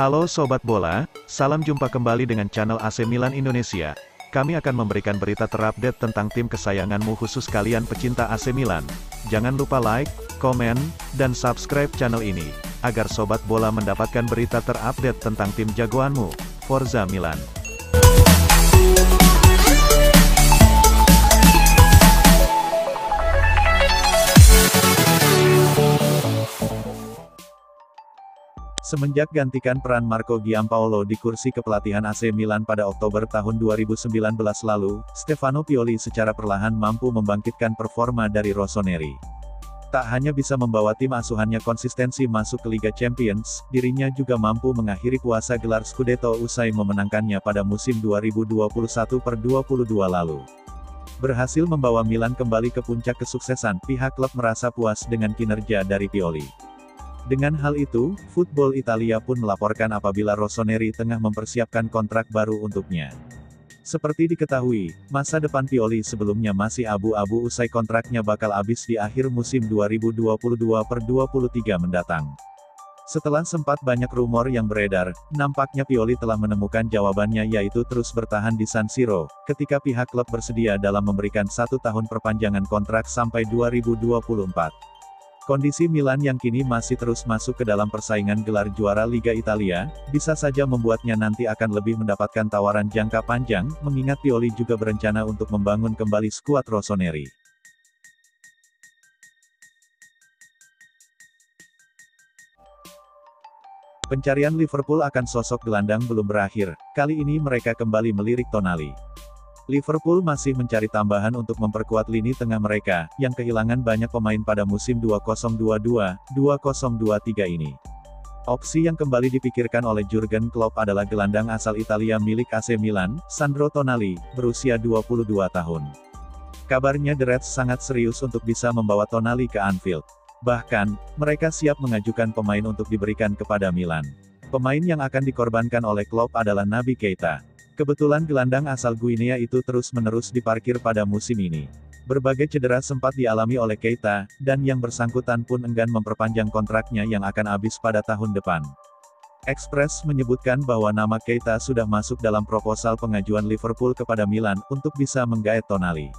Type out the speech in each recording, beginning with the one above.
Halo Sobat Bola, salam jumpa kembali dengan channel AC Milan Indonesia. Kami akan memberikan berita terupdate tentang tim kesayanganmu khusus kalian pecinta AC Milan. Jangan lupa like, komen, dan subscribe channel ini, agar Sobat Bola mendapatkan berita terupdate tentang tim jagoanmu, Forza Milan. Semenjak gantikan peran Marco Giampaolo di kursi kepelatihan AC Milan pada Oktober tahun 2019 lalu, Stefano Pioli secara perlahan mampu membangkitkan performa dari Rossoneri. Tak hanya bisa membawa tim asuhannya konsistensi masuk ke Liga Champions, dirinya juga mampu mengakhiri puasa gelar Scudetto usai memenangkannya pada musim 2021-22 lalu. Berhasil membawa Milan kembali ke puncak kesuksesan, pihak klub merasa puas dengan kinerja dari Pioli. Dengan hal itu, Football Italia pun melaporkan apabila Rossoneri tengah mempersiapkan kontrak baru untuknya. Seperti diketahui, masa depan Pioli sebelumnya masih abu-abu usai kontraknya bakal habis di akhir musim 2022-23 mendatang. Setelah sempat banyak rumor yang beredar, nampaknya Pioli telah menemukan jawabannya, yaitu terus bertahan di San Siro, ketika pihak klub bersedia dalam memberikan 1 tahun perpanjangan kontrak sampai 2024. Kondisi Milan yang kini masih terus masuk ke dalam persaingan gelar juara Liga Italia, bisa saja membuatnya nanti akan lebih mendapatkan tawaran jangka panjang, mengingat Pioli juga berencana untuk membangun kembali skuad Rossoneri. Pencarian Liverpool akan sosok gelandang belum berakhir, kali ini mereka kembali melirik Tonali. Liverpool masih mencari tambahan untuk memperkuat lini tengah mereka, yang kehilangan banyak pemain pada musim 2022-2023 ini. Opsi yang kembali dipikirkan oleh Jurgen Klopp adalah gelandang asal Italia milik AC Milan, Sandro Tonali, berusia 22 tahun. Kabarnya The Reds sangat serius untuk bisa membawa Tonali ke Anfield. Bahkan, mereka siap mengajukan pemain untuk diberikan kepada Milan. Pemain yang akan dikorbankan oleh Klopp adalah Naby Keita. Kebetulan gelandang asal Guinea itu terus-menerus diparkir pada musim ini. Berbagai cedera sempat dialami oleh Keita, dan yang bersangkutan pun enggan memperpanjang kontraknya yang akan habis pada tahun depan. Express menyebutkan bahwa nama Keita sudah masuk dalam proposal pengajuan Liverpool kepada Milan, untuk bisa menggaet Tonali.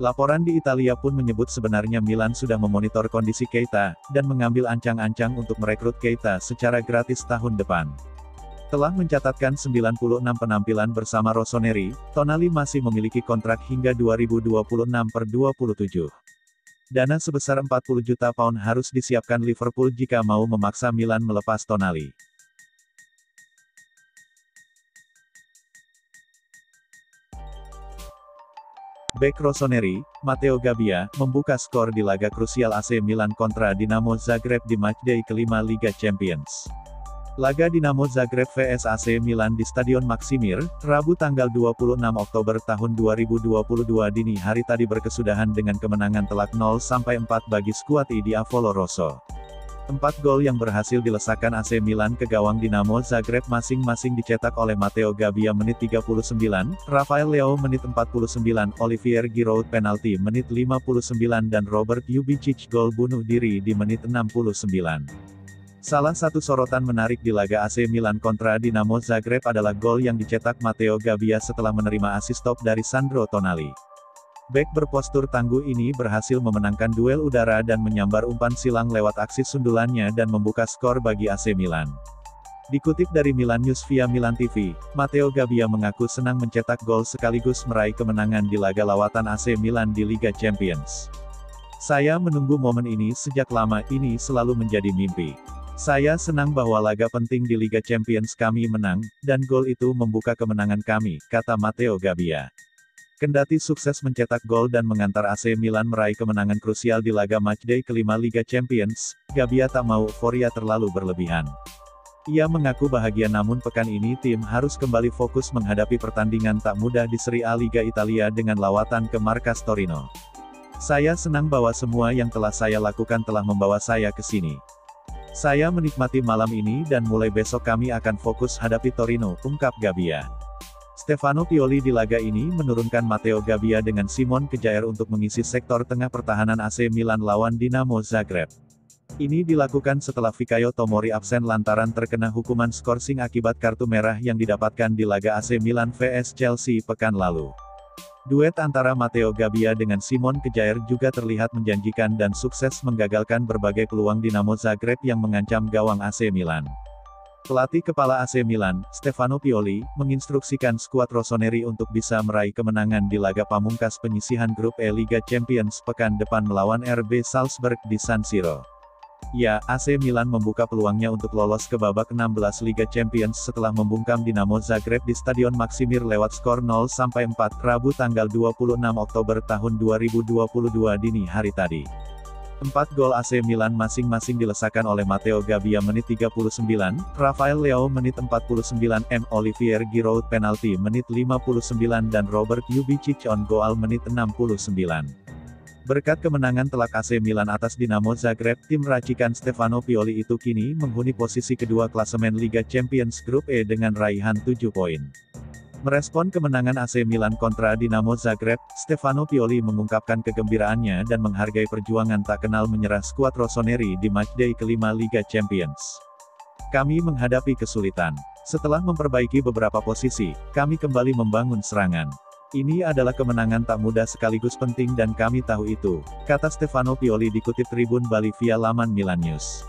Laporan di Italia pun menyebut sebenarnya Milan sudah memonitor kondisi Keita, dan mengambil ancang-ancang untuk merekrut Keita secara gratis tahun depan. Telah mencatatkan 96 penampilan bersama Rossoneri, Tonali masih memiliki kontrak hingga 2026-27. Dana sebesar 40 juta pound harus disiapkan Liverpool jika mau memaksa Milan melepas Tonali. Bek Rossoneri, Matteo Gabbia, membuka skor di laga krusial AC Milan kontra Dinamo Zagreb di matchday kelima Liga Champions. Laga Dinamo Zagreb vs AC Milan di Stadion Maksimir, Rabu tanggal 26 Oktober tahun 2022 dini hari tadi berkesudahan dengan kemenangan telak 0-4 bagi skuad I Diavolo Rosso. 4 gol yang berhasil dilesakkan AC Milan ke gawang Dinamo Zagreb masing-masing dicetak oleh Matteo Gabbia menit 39, Rafael Leao menit 49, Olivier Giroud penalti menit 59 dan Robert Ljubicic gol bunuh diri di menit 69. Salah satu sorotan menarik di laga AC Milan kontra Dinamo Zagreb adalah gol yang dicetak Matteo Gabbia setelah menerima assist top dari Sandro Tonali. Bek berpostur tangguh ini berhasil memenangkan duel udara dan menyambar umpan silang lewat aksi sundulannya dan membuka skor bagi AC Milan. Dikutip dari Milan News via Milan TV, Matteo Gabbia mengaku senang mencetak gol sekaligus meraih kemenangan di laga lawatan AC Milan di Liga Champions. "Saya menunggu momen ini sejak lama, ini selalu menjadi mimpi. Saya senang bahwa laga penting di Liga Champions kami menang, dan gol itu membuka kemenangan kami," kata Matteo Gabbia. Kendati sukses mencetak gol dan mengantar AC Milan meraih kemenangan krusial di laga matchday kelima Liga Champions, Gabbia tak mau euforia terlalu berlebihan. Ia mengaku bahagia namun pekan ini tim harus kembali fokus menghadapi pertandingan tak mudah di Serie A Liga Italia dengan lawatan ke markas Torino. "Saya senang bahwa semua yang telah saya lakukan telah membawa saya ke sini. Saya menikmati malam ini dan mulai besok kami akan fokus hadapi Torino," ungkap Gabbia. Stefano Pioli di laga ini menurunkan Matteo Gabbia dengan Simon Kjaer untuk mengisi sektor tengah pertahanan AC Milan lawan Dinamo Zagreb. Ini dilakukan setelah Fikayo Tomori absen lantaran terkena hukuman skorsing akibat kartu merah yang didapatkan di laga AC Milan vs Chelsea pekan lalu. Duet antara Matteo Gabbia dengan Simon Kjaer juga terlihat menjanjikan dan sukses menggagalkan berbagai peluang Dinamo Zagreb yang mengancam gawang AC Milan. Pelatih kepala AC Milan, Stefano Pioli, menginstruksikan skuad Rossoneri untuk bisa meraih kemenangan di laga pamungkas penyisihan grup E Liga Champions pekan depan melawan RB Salzburg di San Siro. Ya, AC Milan membuka peluangnya untuk lolos ke babak 16 Liga Champions setelah membungkam Dinamo Zagreb di Stadion Maksimir lewat skor 0-4 Rabu tanggal 26 Oktober tahun 2022 dini hari tadi. 4 gol AC Milan masing-masing dilesakan oleh Matteo Gabbia menit 39, Rafael Leao menit 49, Olivier Giroud penalti menit 59 dan Robert Ljubicic on goal menit 69. Berkat kemenangan telak AC Milan atas Dinamo Zagreb, tim racikan Stefano Pioli itu kini menghuni posisi kedua klasemen Liga Champions Grup E dengan raihan 7 poin. Merespon kemenangan AC Milan kontra Dinamo Zagreb, Stefano Pioli mengungkapkan kegembiraannya dan menghargai perjuangan tak kenal menyerah skuad Rossoneri di matchday kelima Liga Champions. Kami menghadapi kesulitan. Setelah memperbaiki beberapa posisi, kami kembali membangun serangan. Ini adalah kemenangan tak mudah sekaligus penting dan kami tahu itu, kata Stefano Pioli dikutip Tribun Bali via laman Milan News.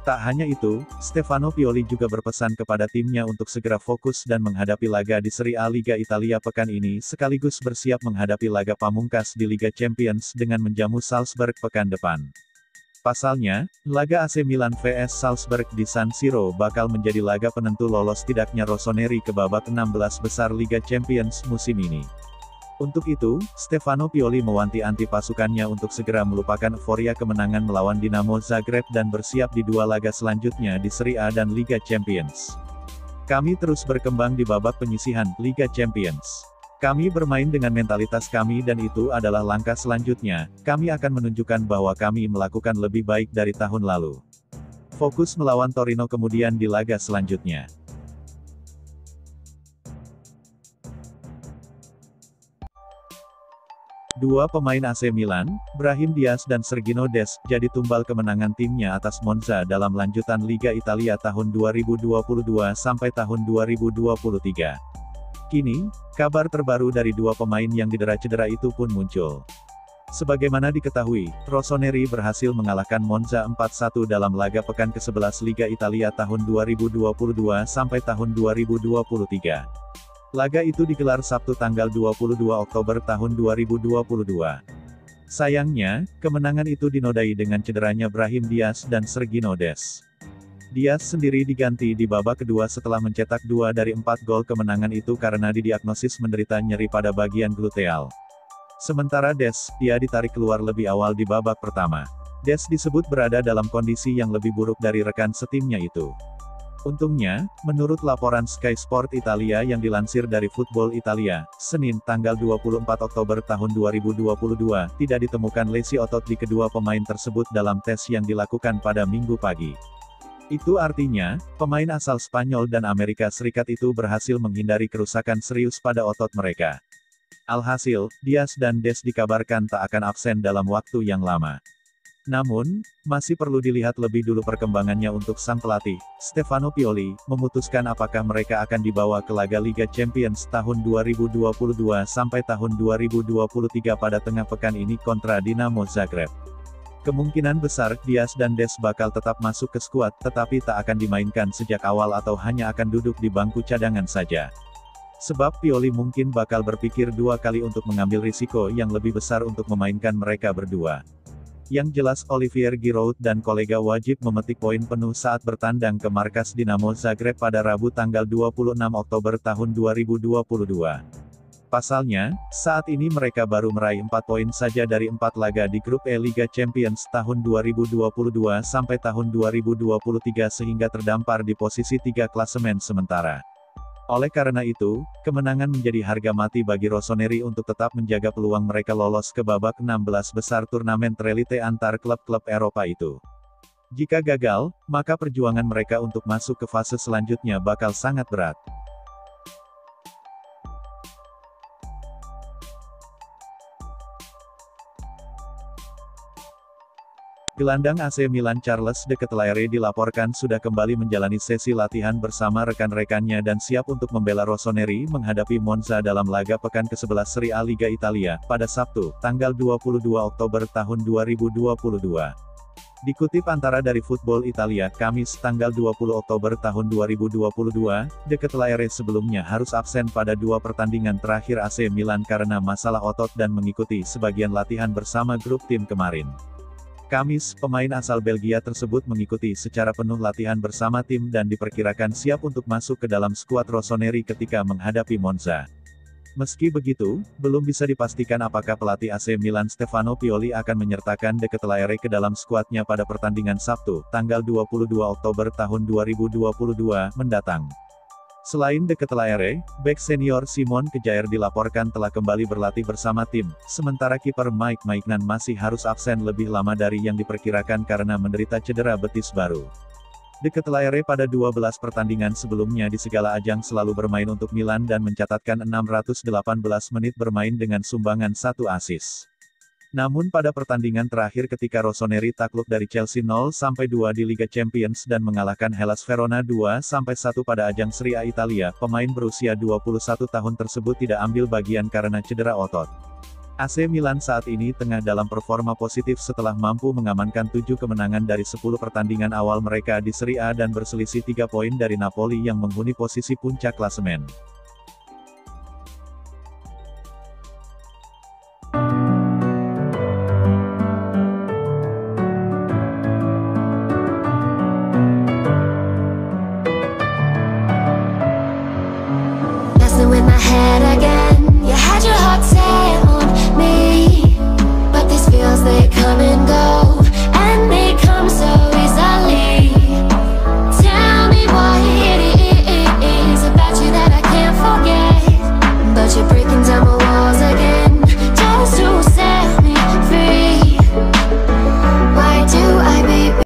Tak hanya itu, Stefano Pioli juga berpesan kepada timnya untuk segera fokus dan menghadapi laga di Serie A Liga Italia pekan ini sekaligus bersiap menghadapi laga pamungkas di Liga Champions dengan menjamu Salzburg pekan depan. Pasalnya, laga AC Milan vs Salzburg di San Siro bakal menjadi laga penentu lolos tidaknya Rossoneri ke babak 16 besar Liga Champions musim ini. Untuk itu, Stefano Pioli mewanti-wanti pasukannya untuk segera melupakan euforia kemenangan melawan Dinamo Zagreb dan bersiap di dua laga selanjutnya di Serie A dan Liga Champions. Kami terus berkembang di babak penyisihan Liga Champions. Kami bermain dengan mentalitas kami dan itu adalah langkah selanjutnya, kami akan menunjukkan bahwa kami melakukan lebih baik dari tahun lalu. Fokus melawan Torino kemudian di laga selanjutnya. Dua pemain AC Milan, Brahim Diaz dan Sergino Dest, jadi tumbal kemenangan timnya atas Monza dalam lanjutan Liga Italia tahun 2022 sampai tahun 2023. Kini, kabar terbaru dari dua pemain yang didera cedera itu pun muncul. Sebagaimana diketahui, Rossoneri berhasil mengalahkan Monza 4-1 dalam laga pekan ke-11 Liga Italia tahun 2022 sampai tahun 2023. Laga itu digelar Sabtu tanggal 22 Oktober tahun 2022. Sayangnya, kemenangan itu dinodai dengan cederanya Brahim Diaz dan Sergino Dest. Diaz sendiri diganti di babak kedua setelah mencetak 2 dari 4 gol kemenangan itu karena didiagnosis menderita nyeri pada bagian gluteal. Sementara Dest, dia ditarik keluar lebih awal di babak pertama. Dest disebut berada dalam kondisi yang lebih buruk dari rekan setimnya itu. Untungnya, menurut laporan Sky Sport Italia yang dilansir dari Football Italia, Senin, tanggal 24 Oktober tahun 2022, tidak ditemukan lesi otot di kedua pemain tersebut dalam tes yang dilakukan pada Minggu pagi. Itu artinya, pemain asal Spanyol dan Amerika Serikat itu berhasil menghindari kerusakan serius pada otot mereka. Alhasil, Diaz dan Dest dikabarkan tak akan absen dalam waktu yang lama. Namun, masih perlu dilihat lebih dulu perkembangannya untuk sang pelatih, Stefano Pioli, memutuskan apakah mereka akan dibawa ke laga Liga Champions tahun 2022 sampai tahun 2023 pada tengah pekan ini kontra Dinamo Zagreb. Kemungkinan besar, Diaz dan Dest bakal tetap masuk ke skuad, tetapi tak akan dimainkan sejak awal atau hanya akan duduk di bangku cadangan saja. Sebab Pioli mungkin bakal berpikir dua kali untuk mengambil risiko yang lebih besar untuk memainkan mereka berdua. Yang jelas Olivier Giroud dan kolega wajib memetik poin penuh saat bertandang ke markas Dinamo Zagreb pada Rabu tanggal 26 Oktober tahun 2022. Pasalnya, saat ini mereka baru meraih 4 poin saja dari 4 laga di grup E Liga Champions tahun 2022 sampai tahun 2023 sehingga terdampar di posisi 3 klasemen sementara. Oleh karena itu, kemenangan menjadi harga mati bagi Rossoneri untuk tetap menjaga peluang mereka lolos ke babak 16 besar turnamen terelite antar klub-klub Eropa itu. Jika gagal, maka perjuangan mereka untuk masuk ke fase selanjutnya bakal sangat berat. Gelandang AC Milan Charles de Ketelaere dilaporkan sudah kembali menjalani sesi latihan bersama rekan-rekannya dan siap untuk membela Rossoneri menghadapi Monza dalam laga pekan ke-11 Serie A Liga Italia, pada Sabtu, tanggal 22 Oktober tahun 2022. Dikutip antara dari Football Italia, Kamis, tanggal 20 Oktober tahun 2022, de Ketelaere sebelumnya harus absen pada 2 pertandingan terakhir AC Milan karena masalah otot dan mengikuti sebagian latihan bersama grup tim kemarin. Kamis, pemain asal Belgia tersebut mengikuti secara penuh latihan bersama tim dan diperkirakan siap untuk masuk ke dalam skuad Rossoneri ketika menghadapi Monza. Meski begitu, belum bisa dipastikan apakah pelatih AC Milan Stefano Pioli akan menyertakan de Ketelaere ke dalam skuadnya pada pertandingan Sabtu, tanggal 22 Oktober tahun 2022 mendatang. Selain de Ketelaere, bek senior Simon Kjaer dilaporkan telah kembali berlatih bersama tim, sementara kiper Mike Maignan masih harus absen lebih lama dari yang diperkirakan karena menderita cedera betis baru. De Ketelaere pada 12 pertandingan sebelumnya di segala ajang selalu bermain untuk Milan dan mencatatkan 618 menit bermain dengan sumbangan 1 assist. Namun pada pertandingan terakhir ketika Rossoneri takluk dari Chelsea 0-2 di Liga Champions dan mengalahkan Hellas Verona 2-1 pada ajang Serie A Italia, pemain berusia 21 tahun tersebut tidak ambil bagian karena cedera otot. AC Milan saat ini tengah dalam performa positif setelah mampu mengamankan 7 kemenangan dari 10 pertandingan awal mereka di Serie A dan berselisih 3 poin dari Napoli yang menghuni posisi puncak klasemen.